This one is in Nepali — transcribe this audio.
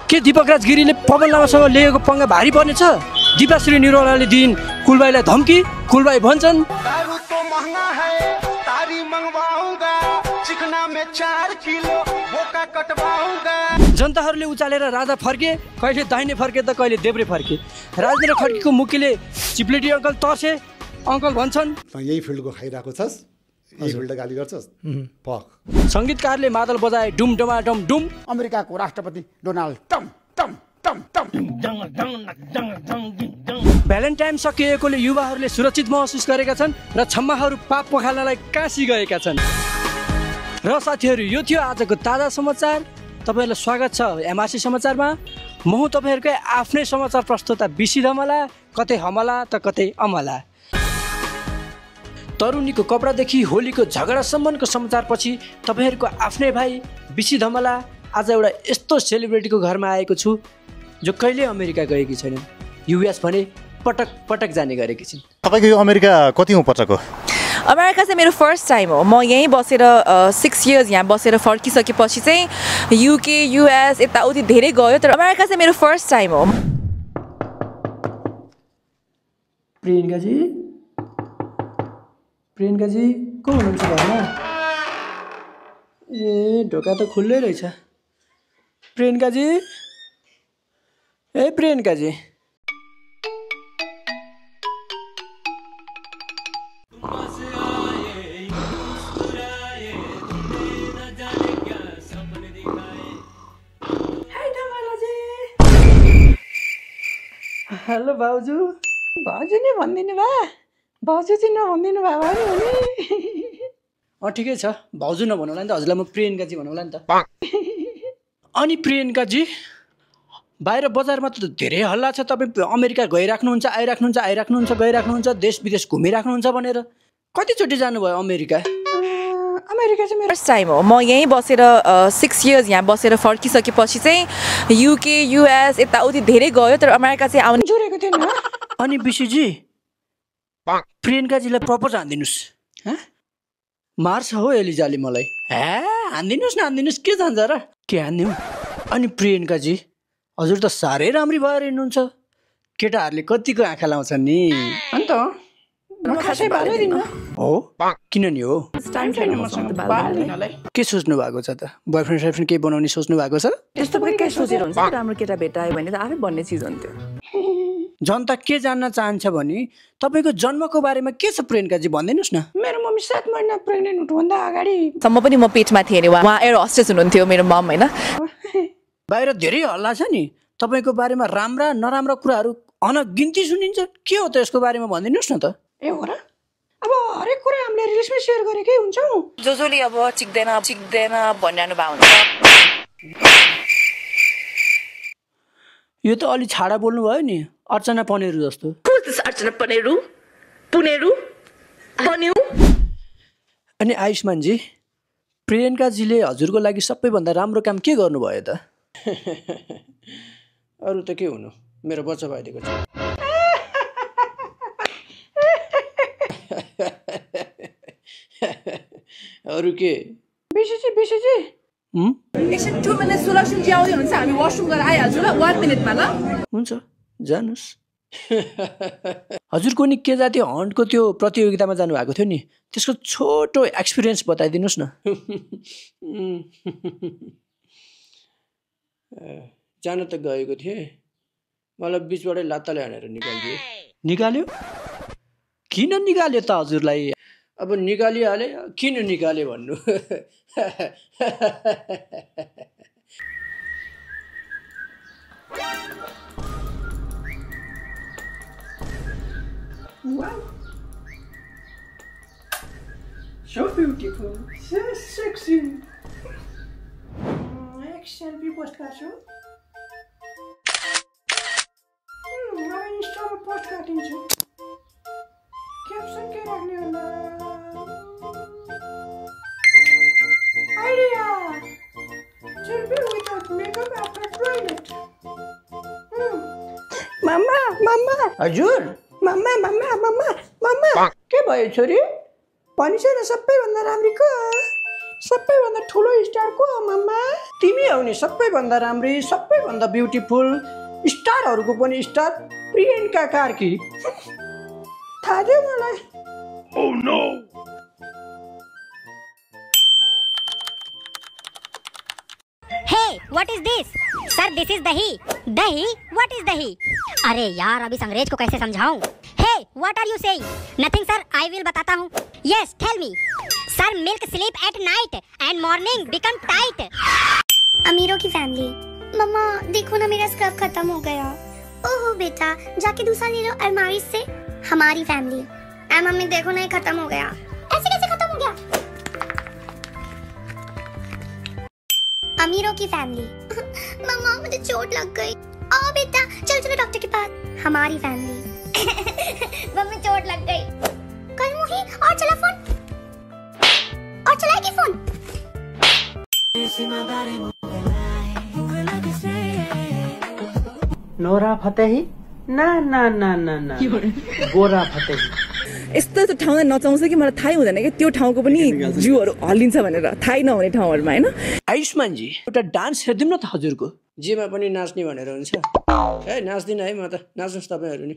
के दीपकराज गिरीले पवन लामासँग लिएको पंगा भारी पर्नेछ? दीपाश्री निरौलाले दिन कुलबाईलाई धम्की, कुलबाई भन्छन् जनताहरूले उचालेर राजा फर्के, कहिले दाहिने फर्के त कहिले देब्रे फर्के। राजेन्द्र खड्कीको मुखीले चिप्लेटी अङ्कल तर्से, अङ्कल भन्छन् यही फिल्डको खाइरहेको छस्, यही फिल्ड गाली गर्छस् पक। सङ्गीतकारले मादल बजाए डुम डमाडम डुम। अमेरिकाको राष्ट्रपति डोनाल्ड ट्रम्प टम टम टम। भ्यालेन्टाइन सकिएकोले युवाहरूले सुरक्षित महसुस गरेका छन् र छम्माहरू पाप पखाल्नलाई काशी गएका छन्। र साथीहरू, यो थियो आजको ताजा समाचार। तपाईँहरूलाई स्वागत छ एमआरसी समाचारमा। म हुँ तपाईँहरूकै आफ्नै समाचार प्रस्तुता बिसी धमला, कतै हमला त कतै अमला। तरुणीको कपडादेखि होलीको झगडासम्मको समाचारपछि तपाईँहरूको आफ्नै भाइ बिसी धमला आज एउटा यस्तो सेलिब्रिटीको घरमा आएको छु जो कहिले अमेरिका गएकी छैनन्, युएस भने पटक पटक जाने गरेकी छिन्। तपाईँको यो अमेरिका कति हो पटक हो? अमेरिका चाहिँ मेरो फर्स्ट टाइम हो। म यहीँ बसेर 6 इयर्स यहाँ बसेर फर्किसकेपछि चाहिँ युके युएस यताउति धेरै गयो, तर अमेरिका चाहिँ मेरो फर्स्ट टाइम हो। प्रियङ्काजी को हुनुहुन्छ घरमा? ए ढोका त खुल्लै रहेछ। प्रियङ्काजी, ए प्रियङ्काजी, हेलो भाउजू। भाउजू नै भनिदिनु भा, भाउजू चाहिँ नभनिदिनु भयो भने हुने। ठिकै छ, भाउजू नभनौँला नि त, हजुरलाई म प्रियङ्काजी भनौँला नि त। अनि प्रियङ्काजी, बाहिर बजारमा त धेरै हल्ला छ, तपाईँ अमेरिका गइराख्नुहुन्छ, आइराख्नुहुन्छ, गइराख्नुहुन्छ, देश विदेश घुमिराख्नुहुन्छ भनेर। कतिचोटि जानुभयो अमेरिका? अमेरिका चाहिँ मेरो फर्स्ट टाइम हो। म यहीँ बसेर 6 इयर्स यहाँ बसेर फर्किसकेपछि चाहिँ युके युएस यताउति धेरै गयो, तर अमेरिका चाहिँ आउनु जोडेको थिएन। अनि बिसीजी, प्रियङ्काजीलाई प्रपोज हानिदिनुहोस्। मार्छ हो एलिजाले मलाई। हानिदिनुहोस् न, हानिदिनुहोस्, के जान्छ र, के हानिदिउँ? अनि प्रियङ्काजी, हजुर त साह्रै राम्री भएर हिँड्नुहुन्छ, केटाहरूले कतिको आँखा लाउँछन् नि। अन्त खासै बाल्दिनँ हो, किन नि हो? के सोच्नु भएको छ त? बोयफ्रेन्ड सोयफ्रेन्ड केही बनाउने सोच्नु भएको छ? त्यस्तो पनि के सोचेर हुन्छ? राम्रो केटा भेटायो भने त आफै भन्ने चिज हुन्थ्यो। जनता के जान्न चाहन्छ भने तपाईँको जन्मको बारेमा के छ प्रियङ्काजी, भनिदिनुहोस् न। मेरो मम्मी 7 महिना प्रेग्नेन्ट हुनुभन्दा अगाडि सम्म पनि म पेटमा थिएँ नि। उहाँ एयर होस्टेस हुनुहुन्थ्यो मेरो मम, होइन? बाहिर धेरै हल्ला छ नि तपाईँको बारेमा, राम्रा नराम्रा कुराहरू अनगिन्ती सुनिन्छ। के हो त यसको बारेमा भनिदिनुहोस् न त। ए हो र? अब हरेक कुरा हामीले रिल्समै सेयर गरेकै हुन्छौँ। जसले अब चिक्दैन भनिरहनु भएको हुन्छ। यो त अलि छाडा बोल्नु भयो नि, अर्चना पनेरू जस्तो। अर्चना पनेरू, पुनेरू, पन्यू। अनि आयुष्मानजी, प्रियङ्काजीले हजुरको लागि सबैभन्दा राम्रो काम के गर्नुभयो त? अरू त के हुनु, मेरो बच्चा भइदिएको छ। अरू के? बिसीजी एकछिन 2 मिनट सुलक्षणजी आउँदै हुनुहुन्छ, हामी वासरुम गरेर आइहाल्छौँ ल, 1 मिनटमा ल। हुन्छ, जानुहोस्। हजुरको नि के जाति हन्टको त्यो प्रतियोगितामा जानुभएको थियो नि, त्यसको छोटो एक्सपिरियन्स बताइदिनुहोस् न। जान त गएको थिएँ, मलाई बिचबाटै लात्ताले हानेर निकालिदिए। निकाल्यो? किन निकाल्यो त हजुरलाई? अब निकालिहाले, किन निकाल्यो भन्नु। Wow. So beautiful, so sexy. एक सेल्फी पोस्ट गर्छु। अब इन्स्टामा पोस्ट गरिदिन्छु। क्याप्सन के राख्ने होला? Idea, selfie without makeup after toilet. मम्मा हजुर, मम्मा के भयो छोरी? भनिस न सबैभन्दा राम्री को? सबैभन्दा ठुलो स्टार को हो मम्मा? तिमी हौ नि सबैभन्दा राम्री, सबैभन्दा ब्युटिफुल, स्टारहरूको पनि स्टार प्रियङ्का कार्की। थाहा थियो मलाई। Oh no! Hey, what is this? Sir, this is dahi. Dahi? What is dahi? अरे यार अभी इस अंग्रेज को कैसे समझाऊं? Hey, what are you saying? Nothing sir, I will बताता हूँ. Yes, tell me. Sir, milk sleep at night and morning become tight. अमीरों की फैमिली। मम्मा देखो ना मेरा स्क्रब खत्म हो गया। ओहो बेटा जाके दूसरा ले लो अलमारी से। हमारी फैमिली। मम्मी देखो ना ये खत्म हो गया। ऐसे कैसे खत्म हो गया? अमीरों की फैमिली। मम्मा मुझे चोट लग गई। आओ बेटा चलो चलो डॉक्टर के पास। हमारी फैमिली। मम्मी चोट लग गई। कल मुही और चला फोन। और चलाएगी फोन। Nora Fatehi? ना ना ना ना ना गोरा फतेही। यस्तो यस्तो ठाउँमा नचाउँछ कि मलाई थाहै हुँदैन कि त्यो ठाउँको पनि जिउहरू हल्लिन्छ भनेर थाहै नहुने ठाउँहरूमा होइन। आयुष्मानजी एउटा डान्स हेरिदिउँ न त हजुरको। जेमा पनि नाच्ने भनेर हुन्छ। ए नाच्दिनँ है म त। नाच्नुहोस् तपाईँहरू नि।